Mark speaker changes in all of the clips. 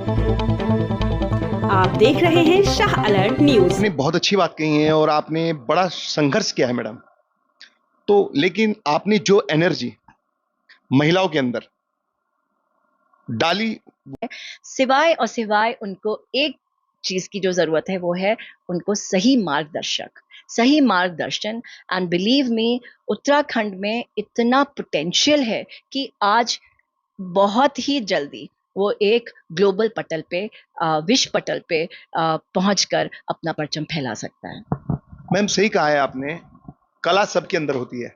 Speaker 1: आप देख रहे हैं शाह अलर्ट न्यूज।
Speaker 2: आपने बहुत अच्छी बात कही है और आपने बड़ा संघर्ष किया है मैडम। तो लेकिन आपने जो एनर्जी महिलाओं के अंदर डाली।
Speaker 3: सिवाय और सिवाय उनको एक चीज की जो जरूरत है वो है उनको सही मार्गदर्शक, सही मार्गदर्शन। एंड बिलीव मी, उत्तराखंड में इतना पोटेंशियल है कि आज बहुत ही जल्दी वो एक ग्लोबल पटल पे, विश्व पटल पे पहुंचकर अपना परचम फैला सकता है।
Speaker 2: मैम सही कहा है आपने, कला सबके अंदर होती है,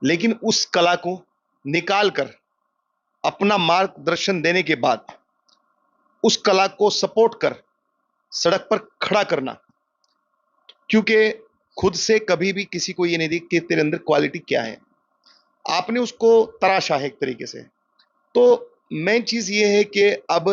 Speaker 2: लेकिन उस कला को निकाल कर अपना मार्गदर्शन देने के बाद उस कला को सपोर्ट कर सड़क पर खड़ा करना, क्योंकि खुद से कभी भी किसी को ये नहीं दी कि तेरे अंदर क्वालिटी क्या है, आपने उसको तराशा है एक तरीके से। तो मेन चीज ये है कि अब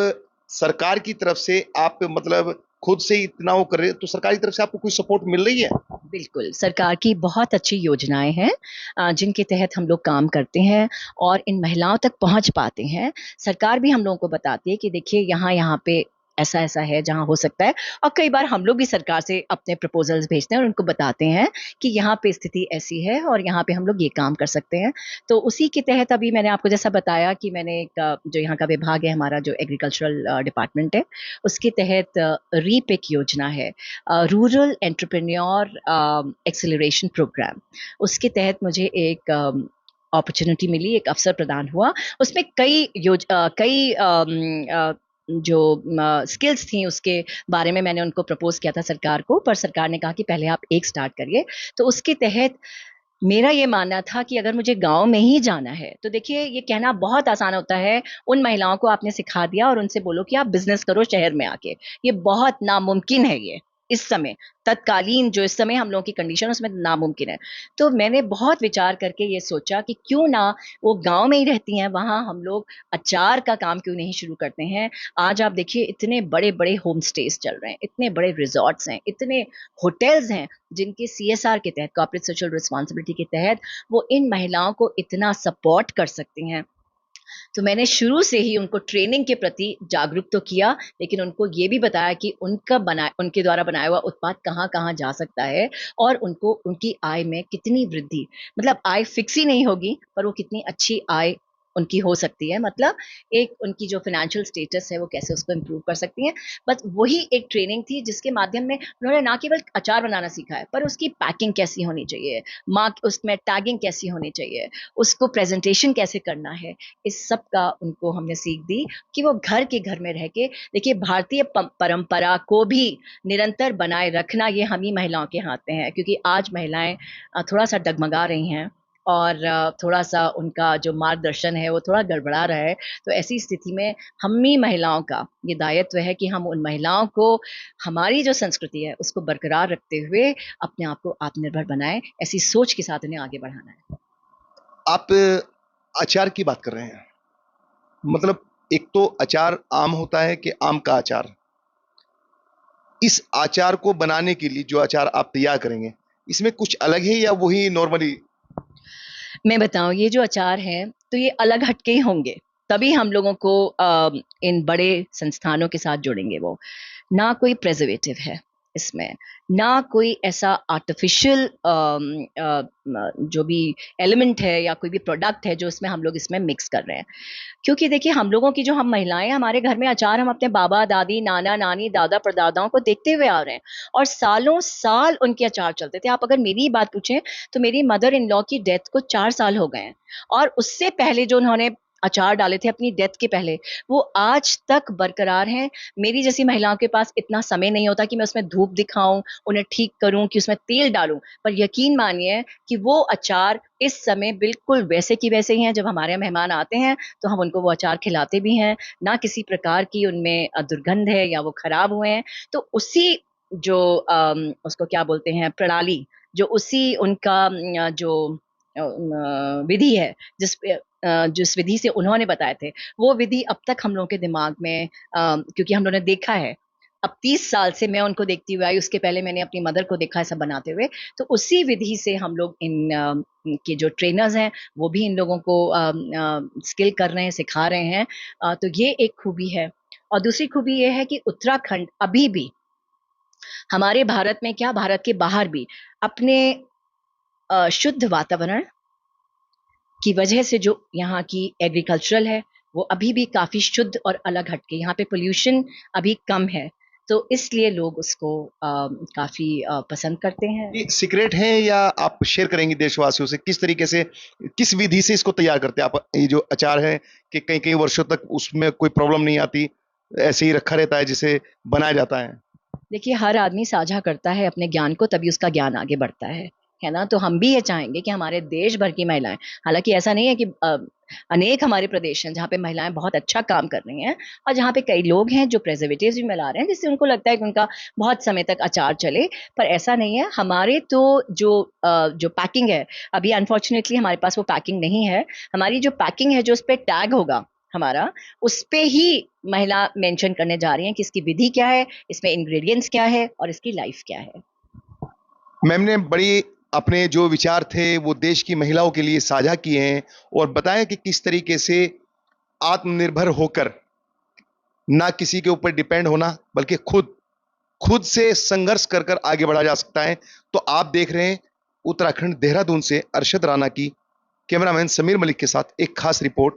Speaker 2: सरकार की तरफ से आप मतलब खुद से ही इतना वो कर रहे हैं, तो सरकार की तरफ से आपको कोई सपोर्ट मिल रही है?
Speaker 3: बिल्कुल, सरकार की बहुत अच्छी योजनाएं हैं जिनके तहत हम लोग काम करते हैं और इन महिलाओं तक पहुंच पाते हैं। सरकार भी हम लोगों को बताती है कि देखिए यहाँ पे ऐसा ऐसा है जहाँ हो सकता है, और कई बार हम लोग भी सरकार से अपने प्रपोजल्स भेजते हैं और उनको बताते हैं कि यहाँ पे स्थिति ऐसी है और यहाँ पे हम लोग ये काम कर सकते हैं। तो उसी के तहत अभी मैंने आपको जैसा बताया कि मैंने एक जो यहाँ का विभाग है हमारा, जो एग्रीकल्चरल डिपार्टमेंट है, उसके तहत रीप एक योजना है, रूरल एंटरप्रेन्योर एक्सेलरेशन प्रोग्राम। उसके तहत मुझे एक अपॉर्चुनिटी मिली, एक अवसर प्रदान हुआ। उसमें कई जो स्किल्स थी उसके बारे में मैंने उनको प्रपोज किया था सरकार को, पर सरकार ने कहा कि पहले आप एक स्टार्ट करिए। तो उसके तहत मेरा ये मानना था कि अगर मुझे गांव में ही जाना है, तो देखिए ये कहना बहुत आसान होता है, उन महिलाओं को आपने सिखा दिया और उनसे बोलो कि आप बिजनेस करो शहर में आके। ये बहुत नामुमकिन है, ये इस समय तत्कालीन जो इस समय हम लोगों की कंडीशन उसमें नामुमकिन है। तो मैंने बहुत विचार करके ये सोचा कि क्यों ना वो गांव में ही रहती हैं, वहां हम लोग अचार का काम क्यों नहीं शुरू करते हैं। आज आप देखिए इतने बड़े बड़े होम स्टेज चल रहे हैं, इतने बड़े रिजॉर्ट्स हैं, इतने होटल्स हैं जिनके CSR के तहत, कॉर्पोरेट सोशल रिस्पॉन्सिबिलिटी के तहत, वो इन महिलाओं को इतना सपोर्ट कर सकती हैं। तो मैंने शुरू से ही उनको ट्रेनिंग के प्रति जागरूक तो किया, लेकिन उनको ये भी बताया कि उनके द्वारा बनाया हुआ उत्पाद कहाँ कहाँ जा सकता है और उनको उनकी आय में कितनी वृद्धि, मतलब आय फिक्स ही नहीं होगी पर वो कितनी अच्छी आय उनकी हो सकती है, मतलब एक उनकी जो फाइनेंशियल स्टेटस है वो कैसे उसको इम्प्रूव कर सकती हैं। बस वही एक ट्रेनिंग थी जिसके माध्यम में उन्होंने ना केवल अचार बनाना सीखा है, पर उसकी पैकिंग कैसी होनी चाहिए, मार्क उसमें टैगिंग कैसी होनी चाहिए, उसको प्रेजेंटेशन कैसे करना है, इस सब का उनको हमने सीख दी कि वो घर के घर में रह के, देखिए भारतीय परंपरा को भी निरंतर बनाए रखना ये हम ही महिलाओं के हाथ में है, क्योंकि आज महिलाएं थोड़ा सा डगमगा रही हैं और थोड़ा सा उनका जो मार्गदर्शन है वो थोड़ा गड़बड़ा रहा है। तो ऐसी स्थिति में हम ही महिलाओं का ये दायित्व है कि हम उन महिलाओं को हमारी जो संस्कृति है उसको बरकरार रखते हुए अपने आप को आत्मनिर्भर बनाएं, ऐसी सोच के साथ उन्हें आगे बढ़ाना है।
Speaker 2: आप अचार की बात कर रहे हैं, मतलब एक तो अचार आम होता है कि आम का अचार, इस अचार को बनाने के लिए जो अचार आप तैयार करेंगे इसमें कुछ अलग है या वही नॉर्मली?
Speaker 3: मैं बताऊं, ये जो अचार है तो ये अलग हटके ही होंगे, तभी हम लोगों को इन बड़े संस्थानों के साथ जोड़ेंगे। वो ना कोई प्रेजर्वेटिव है इसमें, ना कोई ऐसा आर्टिफिशियल जो भी एलिमेंट है या कोई भी प्रोडक्ट है जो इसमें हम लोग इसमें मिक्स कर रहे हैं। क्योंकि देखिए हम लोगों की जो हम महिलाएं, हमारे घर में अचार हम अपने बाबा दादी नाना नानी दादा परदादाओं को देखते हुए आ रहे हैं और सालों साल उनके अचार चलते थे। आप अगर मेरी ही बात पूछें तो मेरी मदर इन लॉ की डेथ को 4 साल हो गए हैं, और उससे पहले जो उन्होंने अचार डाले थे अपनी डेथ के पहले, वो आज तक बरकरार हैं। मेरी जैसी महिलाओं के पास इतना समय नहीं होता कि मैं उसमें धूप दिखाऊं, उन्हें ठीक करूं, कि उसमें तेल डालूं, पर यकीन मानिए कि वो अचार इस समय बिल्कुल वैसे की वैसे ही हैं। जब हमारे यहाँ मेहमान आते हैं तो हम उनको वो अचार खिलाते भी हैं, ना किसी प्रकार की उनमें दुर्गंध है या वो खराब हुए हैं। तो उसी जो उसको क्या बोलते हैं, प्रणाली, जो उसी उनका जो विधि है, जिस विधि से उन्होंने बताए थे, वो विधि अब तक हम लोगों के दिमाग में, क्योंकि हम लोगों ने देखा है। अब 30 साल से मैं उनको देखती हुई आई, उसके पहले मैंने अपनी मदर को देखा ऐसा बनाते हुए। तो उसी विधि से हम लोग के जो ट्रेनर्स हैं वो भी इन लोगों को स्किल कर रहे हैं, सिखा रहे हैं। तो ये एक खूबी है। और दूसरी खूबी ये है कि उत्तराखंड अभी भी हमारे भारत में क्या, भारत के बाहर भी अपने शुद्ध वातावरण की वजह से जो यहाँ की एग्रीकल्चरल है वो अभी भी काफी शुद्ध और अलग हटके, यहाँ पे पोल्यूशन अभी कम है, तो इसलिए लोग उसको काफी पसंद करते हैं।
Speaker 2: ये सीक्रेट है या आप शेयर करेंगी देशवासियों से, किस तरीके से, किस विधि से इसको तैयार करते हैं आप? ये जो अचार है कि कई कई वर्षों तक उसमें कोई प्रॉब्लम नहीं आती, ऐसे ही रखा रहता है जिसे बनाया जाता है?
Speaker 3: देखिए, हर आदमी साझा करता है अपने ज्ञान को, तभी उसका ज्ञान आगे बढ़ता है ना? तो हम भी ये चाहेंगे कि हमारे देश भर की महिलाएं, हालांकि ऐसा नहीं है कि अनेक हमारे प्रदेश हैं जहाँ पे महिलाएं बहुत अच्छा काम कर रही हैं, और जहाँ पे कई लोग हैं जो प्रेजर्वेटिव्स भी मिला रहे हैं जिससे उनको लगता है कि उनका बहुत समय तक अचार चले, पर ऐसा नहीं है। हमारे तो जो पैकिंग है, अभी अनफॉर्चुनेटली हमारे पास वो पैकिंग नहीं है। हमारी जो पैकिंग है, जो उस पर टैग होगा हमारा, उस पे ही महिला मेंशन करने जा रही हैं कि इसकी विधि क्या है, इसमें इंग्रेडिएंट्स क्या है और इसकी लाइफ क्या है।
Speaker 2: मैम ने बड़ी अपने जो विचार थे वो देश की महिलाओं के लिए साझा किए हैं और बताया कि किस तरीके से आत्मनिर्भर होकर, ना किसी के ऊपर डिपेंड होना, बल्कि खुद खुद से संघर्ष कर कर आगे बढ़ा जा सकता है। तो आप देख रहे हैं उत्तराखंड देहरादून से अरशद राणा की कैमरामैन समीर मलिक के साथ एक खास रिपोर्ट।